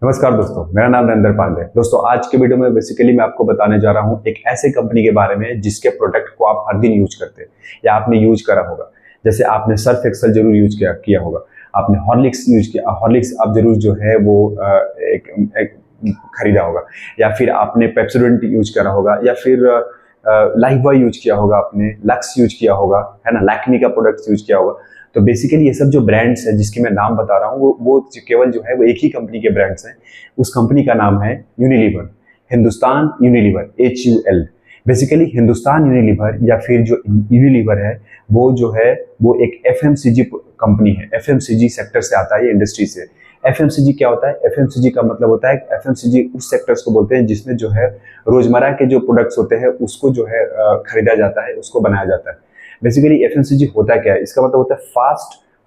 नमस्कार दोस्तों, मेरा नाम नरेंद्र पांडे। दोस्तों, आज के वीडियो में बेसिकली मैं आपको बताने जा रहा हूँ एक ऐसे कंपनी के बारे में जिसके प्रोडक्ट को आप हर दिन यूज करते हैं या आपने यूज करा होगा। जैसे आपने सर्फ एक्सेल जरूर यूज किया होगा, आपने हॉर्लिक्स यूज किया, हॉर्लिक्स आप जरूर जो है वो एक खरीदा होगा, या फिर आपने पेप्सोडेंट यूज करा होगा, या फिर लाइफबॉय यूज किया होगा, आपने लक्स यूज किया होगा, है ना, लैक्मी का प्रोडक्ट यूज किया होगा। तो बेसिकली ये सब जो ब्रांड्स हैं जिसके मैं नाम बता रहा हूँ वो केवल जो है वो एक ही कंपनी के ब्रांड्स हैं। उस कंपनी का नाम है Unilever, Hindustan Unilever, HUL। Basically Hindustan Unilever या फिर जो यूनिलीवर है वो जो है वो एक FMCG कंपनी है। FMCG सेक्टर से आता है, ये इंडस्ट्री से। FMCG क्या होता है? FMCG का मतलब होता है, FMCG उस सेक्टर्स को बोलते हैं जिसमें जो है रोजमर्रा के जो प्रोडक्ट्स होते हैं उसको जो है खरीदा जाता है, उसको बनाया जाता है। बेसिकली FMCG होता क्या है? इसका मतलब होता है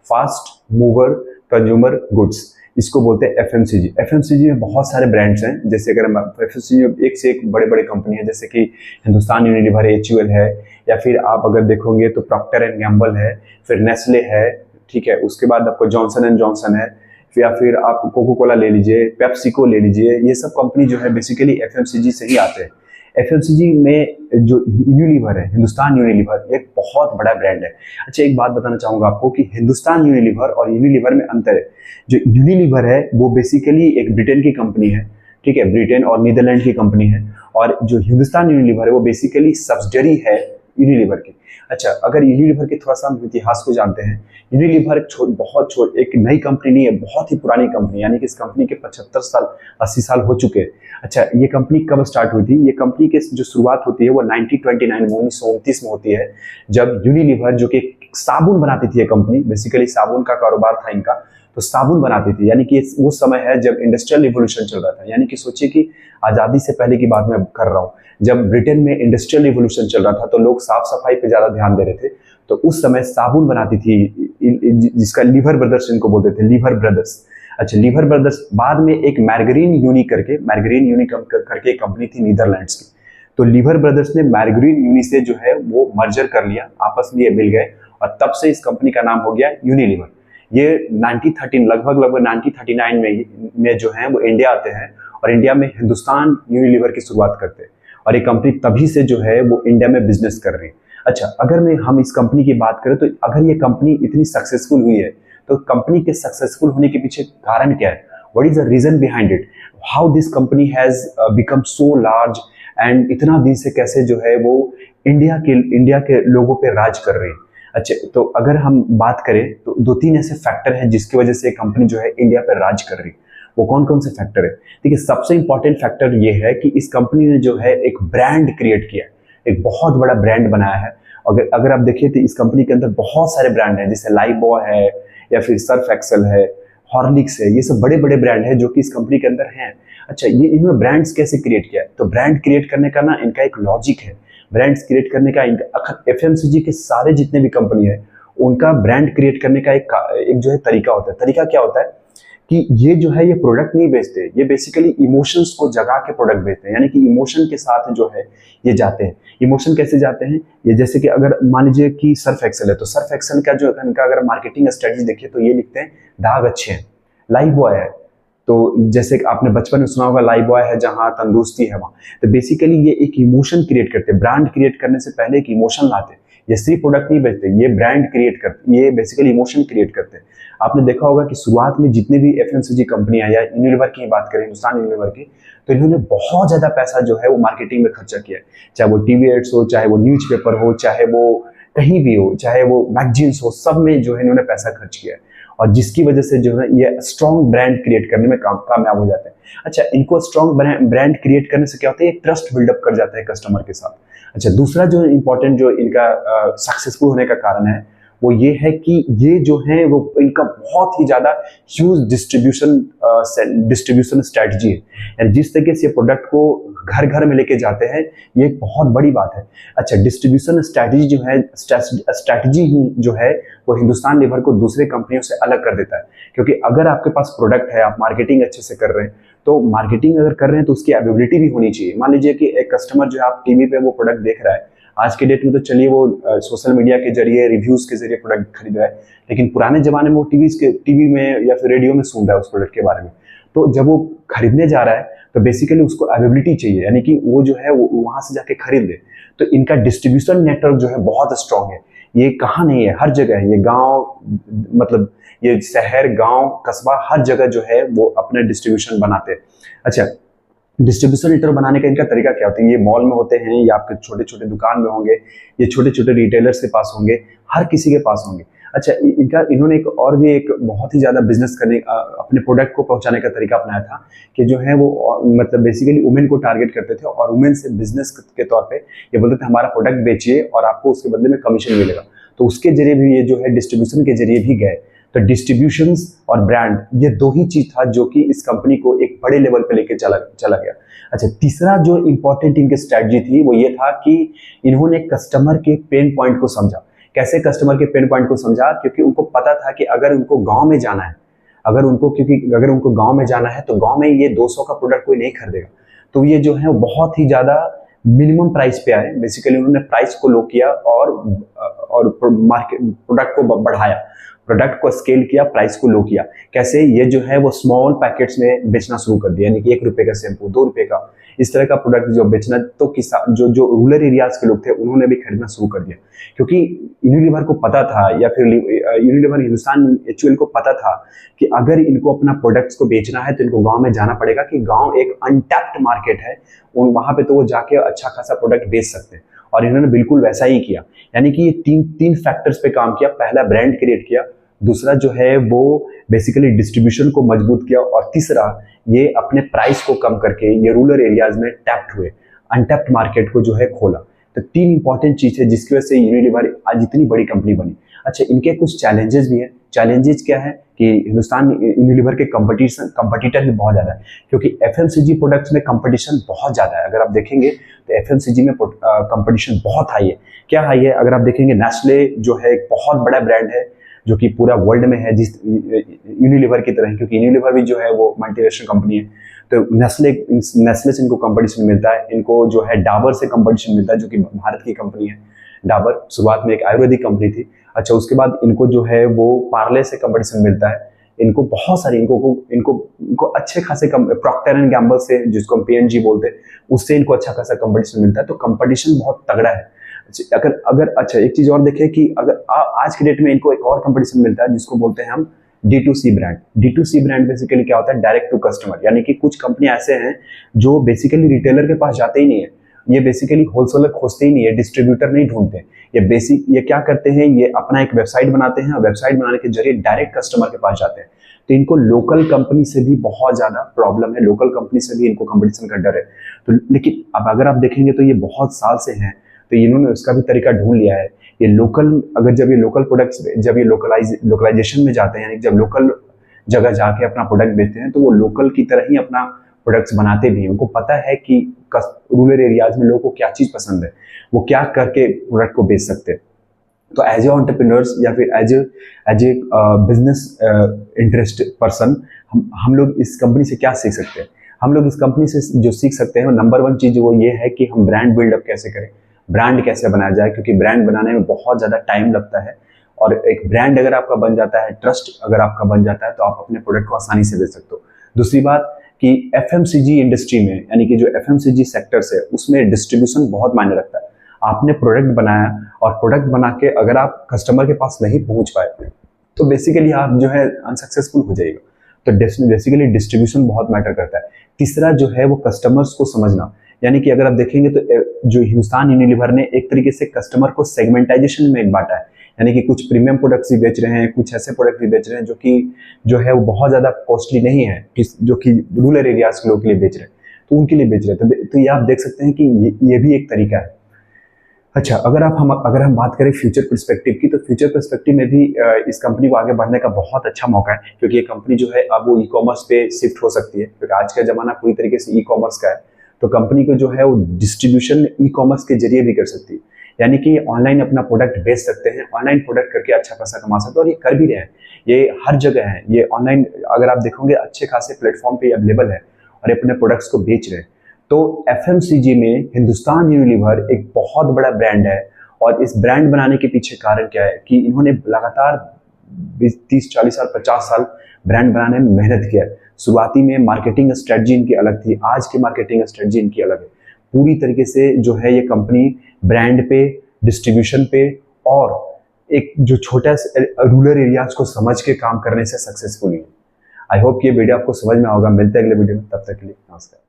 फास्ट मूवर कंज्यूमर गुड्स, इसको बोलते हैं FMCG। FMCG में बहुत सारे ब्रांड्स हैं। जैसे अगर हम FMCG में एक से एक बड़े बड़े कंपनी है, जैसे कि हिंदुस्तान यूनिलीवर है, HUL है, या फिर आप अगर देखोगे तो प्रॉक्टर एंड गैम्बल है, फिर नेस्ले है, ठीक है। उसके बाद आपको जॉनसन एंड जॉनसन है, या फिर आप कोको कोला ले लीजिए, पेप्सिको ले लीजिए। ये सब कंपनी जो है बेसिकली FMCG से ही आते हैं। FMCG में जो यूनिलीवर है, हिंदुस्तान यूनिलीवर, एक बहुत बड़ा ब्रांड है। अच्छा, एक बात बताना चाहूंगा आपको कि हिंदुस्तान यूनिलीवर और यूनिलीवर में अंतर है। जो यूनिलीवर है वो बेसिकली एक ब्रिटेन की कंपनी है, ठीक है, ब्रिटेन और नीदरलैंड की कंपनी है। और जो हिंदुस्तान यूनिलीवर है वो बेसिकली सब्सिडरी है यूनिलीवर की। अच्छा, अगर यूनिलीवर के थोड़ा सा हम इतिहास को जानते हैं, यूनिलीवर एक नई कंपनी नहीं है, बहुत ही पुरानी कंपनी, यानी कि इस कंपनी के 75 साल 80 साल हो चुके हैं। अच्छा, ये कंपनी कब स्टार्ट हुई थी? ये कंपनी की जो शुरुआत होती है वो 1929 में होती है, जब यूनिलीवर, जो कि साबुन बनाती थी ये कंपनी, बेसिकली साबुन का कारोबार था इनका, तो साबुन बनाती थी। यानी कि वो समय है जब इंडस्ट्रियल रिवोल्यूशन चल रहा था। यानी कि सोचिए कि आज़ादी से पहले की बात मैं कर रहा हूँ, जब ब्रिटेन में इंडस्ट्रियल रिवोल्यूशन चल रहा था तो लोग साफ सफाई पे ज़्यादा ध्यान दे रहे थे। तो उस समय साबुन बनाती थी, जिसका लीवर ब्रदर्स इनको बोलते थे, लीवर ब्रदर्स। अच्छा, लीवर ब्रदर्स बाद में एक मैर्गरीन यूनी करके कंपनी थी नीदरलैंड्स की। तो लीवर ब्रदर्स ने मैर्गरीन यूनी से जो है वो मर्जर कर लिया, आपस में ये मिल गए, और तब से इस कंपनी का नाम हो गया यूनिलीवर। ये 1913 लगभग 1939 में जो है वो इंडिया आते हैं, और इंडिया में हिंदुस्तान यूनिलीवर की शुरुआत करते हैं, और ये कंपनी तभी से जो है वो इंडिया में बिजनेस कर रही है। अच्छा, अगर हम इस कंपनी की बात करें तो अगर ये कंपनी इतनी सक्सेसफुल हुई है तो कंपनी के सक्सेसफुल होने के पीछे कारण क्या है? What is the reason behind it? How this company has become so large, and इतना दिन से कैसे जो है वो इंडिया के लोगों पे राज कर रही है। अच्छा, तो अगर हम बात करें तो दो तीन ऐसे फैक्टर हैं जिसकी वजह से कंपनी जो है इंडिया पर राज कर रही है। वो कौन कौन से फैक्टर है? देखिए, सबसे इंपॉर्टेंट फैक्टर ये है कि इस कंपनी ने जो है एक ब्रांड क्रिएट किया है, एक बहुत बड़ा ब्रांड बनाया है। अगर आप देखिए तो इस कंपनी के अंदर बहुत सारे ब्रांड हैं, जैसे लाइफबॉय है, या फिर सर्फ एक्सेल है, हॉर्लिक्स है। ये सब बड़े बड़े ब्रांड है जो कि इस कंपनी के अंदर हैं। अच्छा, ये इन्होंने ब्रांड्स कैसे क्रिएट किया है? तो ब्रांड क्रिएट करने का ना इनका एक लॉजिक है। ब्रांड्स क्रिएट करने का इनका FMCG के सारे जितने भी कंपनी है उनका ब्रांड क्रिएट करने का एक जो है तरीका होता है। तरीका क्या होता है कि ये जो है ये प्रोडक्ट नहीं बेचते, ये बेसिकली इमोशंस को जगा के प्रोडक्ट बेचते हैं। यानी कि इमोशन के साथ जो है ये जाते हैं। इमोशन कैसे जाते हैं? ये जैसे कि अगर मान लीजिए कि सर्फ एक्सेल है, तो सर्फ एक्सेल का जो इनका अगर मार्केटिंग स्ट्रेटजी देखिए तो ये लिखते हैं दाग अच्छे हैं। लाइफ बॉय है तो जैसे कि आपने बचपन में सुना होगा, लाइफ बॉय है जहां तंदुरुस्ती है वहां। तो बेसिकली ये एक इमोशन क्रिएट करते हैं। ब्रांड क्रिएट करने से पहले एक इमोशन लाते हैं। ये सिर्फ प्रोडक्ट नहीं बेचते, ये ब्रांड क्रिएट करते, ये बेसिकली इमोशन क्रिएट करते हैं। आपने देखा होगा कि शुरुआत में जितने भी FMCG कंपनियां, या यूनिलीवर की बात करें, हिंदुस्तान यूनिलीवर की, तो इन्होंने बहुत ज्यादा पैसा जो है वो मार्केटिंग में खर्चा किया है। चाहे वो टीवी एड्स हो, चाहे वो न्यूज़पेपर हो, चाहे वो कहीं भी हो, चाहे वो मैगजीन्स हो, सब में जो है इन्होंने पैसा खर्च किया है, और जिसकी वजह से जो है ये स्ट्रॉन्ग ब्रांड क्रिएट करने में कामयाब हो जाते हैं। अच्छा, इनको स्ट्रॉन्ग ब्रांड क्रिएट करने से क्या होता है? ये ट्रस्ट बिल्डअप कर जाता है कस्टमर के साथ। अच्छा, दूसरा जो इंपॉर्टेंट जो इनका सक्सेसफुल होने का कारण है वो ये है कि ये जो है वो इनका बहुत ही ज्यादा ह्यूज डिस्ट्रीब्यूशन स्ट्रेटजी है। यानी जिस तरीके से प्रोडक्ट को घर घर में लेके जाते हैं, ये एक बहुत बड़ी बात है। अच्छा, डिस्ट्रीब्यूशन स्ट्रेटजी ही जो है वो हिंदुस्तान लीवर को दूसरे कंपनियों से अलग कर देता है। क्योंकि अगर आपके पास प्रोडक्ट है, आप मार्केटिंग अच्छे से कर रहे हैं, तो मार्केटिंग अगर कर रहे हैं तो उसकी अवेलेबिलिटी भी होनी चाहिए। मान लीजिए कि एक कस्टमर जो है आप टीवी पे वो प्रोडक्ट देख रहा है, आज के डेट में तो चलिए वो सोशल मीडिया के जरिए, रिव्यूज के जरिए प्रोडक्ट खरीद रहा है, लेकिन पुराने जमाने में वो टीवी में या फिर रेडियो में सुन रहा है उस प्रोडक्ट के बारे में। तो जब वो खरीदने जा रहा है तो बेसिकली उसको अवेलेबिलिटी चाहिए, यानी कि वो जो है वो वहां से जाके खरीद ले। तो इनका डिस्ट्रीब्यूशन नेटवर्क जो है बहुत स्ट्रांग है। ये कहाँ नहीं है, हर जगह है। ये गांव, मतलब ये शहर, गांव, कस्बा, हर जगह जो है वो अपना डिस्ट्रीब्यूशन बनाते हैं। अच्छा, डिस्ट्रीब्यूशन नेटवर्क बनाने का इनका तरीका क्या होता है? ये मॉल में होते हैं या आपके छोटे छोटे दुकान में होंगे, ये छोटे छोटे रिटेलर्स के पास होंगे, हर किसी के पास होंगे। अच्छा, इन्होंने एक और भी एक बहुत ही ज्यादा बिजनेस करने, अपने प्रोडक्ट को पहुंचाने का तरीका अपनाया था कि जो है वो मतलब बेसिकली वुमेन को टारगेट करते थे और वुमेन से बिजनेस के तौर पे ये बोलते थे हमारा प्रोडक्ट बेचिए और आपको उसके बदले में कमीशन मिलेगा। तो उसके जरिए भी ये जो है डिस्ट्रीब्यूशन के जरिए भी गए। तो डिस्ट्रीब्यूशंस और ब्रांड, ये दो ही चीज था जो कि इस कंपनी को एक बड़े लेवल पे लेके चला गया। अच्छा, तीसरा जो इंपॉर्टेंट इनकी स्ट्रेटजी थी वो ये था कि इन्होंने कस्टमर के पेन पॉइंट को समझा। कैसे कस्टमर के पेन पॉइंट को समझा? क्योंकि उनको पता था कि अगर उनको गांव में जाना है, अगर उनको गांव में जाना है तो गांव में ये 200 का प्रोडक्ट कोई नहीं खरीदेगा। तो ये जो है बहुत ही ज्यादा मिनिमम प्राइस पे आए। बेसिकली उन्होंने प्राइस को लो किया और मार्केट प्रोडक्ट को बढ़ाया, प्रोडक्ट को स्केल किया, प्राइस को लो किया। कैसे? ये जो है वो स्मॉल पैकेट्स में बेचना शुरू कर दिया, यानी कि 1 रुपए का शैम्पू, 2 रुपए का, इस तरह का प्रोडक्ट जो बेचना। तो किसान जो रूरल एरियाज के लोग थे उन्होंने भी खरीदना शुरू कर दिया, क्योंकि यूनिलीवर को पता था, या फिर यूनिलीवर हिंदुस्तान HUL को पता था कि अगर इनको अपना प्रोडक्ट्स को बेचना है तो इनको गांव में जाना पड़ेगा, कि गांव एक अनटैप्ड मार्केट है, वहां पे तो वो जाके अच्छा खासा प्रोडक्ट बेच सकते हैं। और इन्होंने बिल्कुल वैसा ही किया, यानी कि ये तीन फैक्टर्स पे काम किया। पहला ब्रांड क्रिएट किया, दूसरा जो है वो बेसिकली डिस्ट्रीब्यूशन को मजबूत किया, और तीसरा ये अपने प्राइस को कम करके ये रूरल एरियाज में टैप्ड हुए, अनटैप्ड मार्केट को जो है खोला। तो 3 इंपॉर्टेंट चीज है जिसकी वजह से यूनिलीवर आज इतनी बड़ी कंपनी बनी। अच्छा, इनके कुछ चैलेंजेस भी है। चैलेंजेस क्या है कि हिंदुस्तान यूनिलीवर के कंपटीटर भी बहुत ज्यादा है, क्योंकि FMCG प्रोडक्ट्स में कंपटीशन बहुत ज्यादा है। अगर आप देखेंगे तो FMCG में कंपटीशन बहुत हाई है। क्या हाई है? अगर आप देखेंगे, नेस्ले जो है एक बहुत बड़ा ब्रांड है जो कि पूरा वर्ल्ड में है, जिस यूनिलीवर की तरह, क्योंकि यूनिलीवर भी जो है वो मल्टीनेशनल कंपनी है। तो नेस्ले से इनको कंपटीशन मिलता है, इनको जो है डाबर से कंपटीशन मिलता है, जो कि भारत की कंपनी है। डाबर शुरुआत में एक आयुर्वेदिक कंपनी थी। अच्छा, उसके बाद इनको जो है वो पार्ले से कंपटीशन मिलता है। इनको बहुत सारे इनको अच्छे खासे प्रॉक्टर एंड गैम्बल से, जिसको हम P&G बोलते हैं, उससे इनको अच्छा खासा कंपटीशन मिलता है। तो कंपटीशन बहुत तगड़ा है। अच्छा, एक चीज और देखें कि अगर आज के डेट में इनको एक और कंपटीशन मिलता है जिसको बोलते हैं हम D2C brand. D2C brand basically क्या होता है? डायरेक्ट टू कस्टमर, यानी कि कुछ कंपनियां ऐसे हैं जो बेसिकली रिटेलर के पास जाते ही नहीं है, ये बेसिकली होलसेलर खोजते ही नहीं है, डिस्ट्रीब्यूटर नहीं ढूंढते। ये क्या करते हैं? ये अपना एक वेबसाइट बनाते हैं और वेबसाइट बनाने के जरिए डायरेक्ट कस्टमर के पास जाते हैं। तो इनको लोकल कंपनी से भी बहुत ज्यादा प्रॉब्लम है, लोकल कंपनी से भी इनको कंपटीशन का डर है। तो लेकिन अब अगर आप देखेंगे तो ये बहुत साल से हैं, तो इन्होंने उसका भी तरीका ढूंढ लिया है। ये लोकल, अगर जब ये लोकल प्रोडक्ट्स, जब ये लोकलाइजेशन में जाते हैं, यानी जब लोकल जगह जाके अपना प्रोडक्ट बेचते हैं, तो वो लोकल की तरह ही अपना प्रोडक्ट्स बनाते भी हैं। उनको पता है कि रूरल एरियाज में लोगों को क्या चीज पसंद है, वो क्या करके प्रोडक्ट को बेच सकते हैं। तो एज ए एंटरप्रेन्योर्स या फिर as a business interest person, हम लोग इस कंपनी से क्या सीख सकते हैं? हम लोग इस कंपनी से जो सीख सकते हैं, नंबर 1 चीज वो ये है कि हम ब्रांड बिल्डअप कैसे करें, ब्रांड कैसे बनाया जाए, क्योंकि ब्रांड बनाने में बहुत ज़्यादा टाइम लगता है। और एक ब्रांड अगर आपका बन जाता है, ट्रस्ट अगर आपका बन जाता है, तो आप अपने प्रोडक्ट को आसानी से बेच सकते हो। दूसरी बात कि FMCG इंडस्ट्री में, यानी कि जो FMCG सेक्टर्स है, उसमें डिस्ट्रीब्यूशन बहुत मायने रखता है। आपने प्रोडक्ट बनाया और प्रोडक्ट बना के अगर आप कस्टमर के पास नहीं पहुंच पाए तो बेसिकली आप जो है अनसक्सेसफुल हो जाएगा। तो बेसिकली डिस्ट्रीब्यूशन बहुत मैटर करता है। तीसरा जो है वो कस्टमर्स को समझना, यानी कि अगर आप देखेंगे तो जो हिंदुस्तान यूनिलीवर ने एक तरीके से कस्टमर को सेगमेंटाइजेशन में बांटा है, यानी कि कुछ प्रीमियम प्रोडक्ट्स भी बेच रहे हैं, कुछ ऐसे प्रोडक्ट भी बेच रहे हैं जो है वो बहुत ज्यादा कॉस्टली नहीं है, जो कि रूरल एरियाज के लोगों के लिए बेच रहे हैं, तो उनके लिए बेच रहे हैं। तो ये आप देख सकते हैं कि ये भी एक तरीका है। अच्छा, अगर हम बात करें फ्यूचर पर्सपेक्टिव की, तो फ्यूचर पर्सपेक्टिव में भी इस कंपनी को आगे बढ़ने का बहुत अच्छा मौका है, क्योंकि ये कंपनी जो है अब वो ई-कॉमर्स पे शिफ्ट हो सकती है, क्योंकि आज का जमाना पूरी तरीके से ई-कॉमर्स का है। तो कंपनी को जो है वो डिस्ट्रीब्यूशन ई-कॉमर्स के जरिए भी कर सकती है, यानी कि ऑनलाइन अपना प्रोडक्ट बेच सकते हैं, ऑनलाइन प्रोडक्ट करके अच्छा खासा कमा सकते हैं, और ये कर भी रहे हैं। ये हर जगह है, ये ऑनलाइन अगर आप देखोगे अच्छे खासे प्लेटफॉर्म पे अवेलेबल है और अपने प्रोडक्ट्स को बेच रहे हैं। तो FMCG में हिंदुस्तान यूनिलीवर एक बहुत बड़ा ब्रांड है, और इस ब्रांड बनाने के पीछे कारण क्या है कि इन्होंने लगातार 30-40 साल 50 साल ब्रांड बनाने में मेहनत किया है। शुरुआती में मार्केटिंग स्ट्रेटजी इनकी अलग थी, आज की मार्केटिंग स्ट्रेटजी इनकी अलग है। पूरी तरीके से जो है ये कंपनी ब्रांड पे, डिस्ट्रीब्यूशन पे और एक जो छोटा रूरल एरियाज को समझ के काम करने से सक्सेसफुल हुई है। आई होप कि ये वीडियो आपको समझ में होगा। मिलते हैं अगले वीडियो में, तब तक के लिए नमस्कार।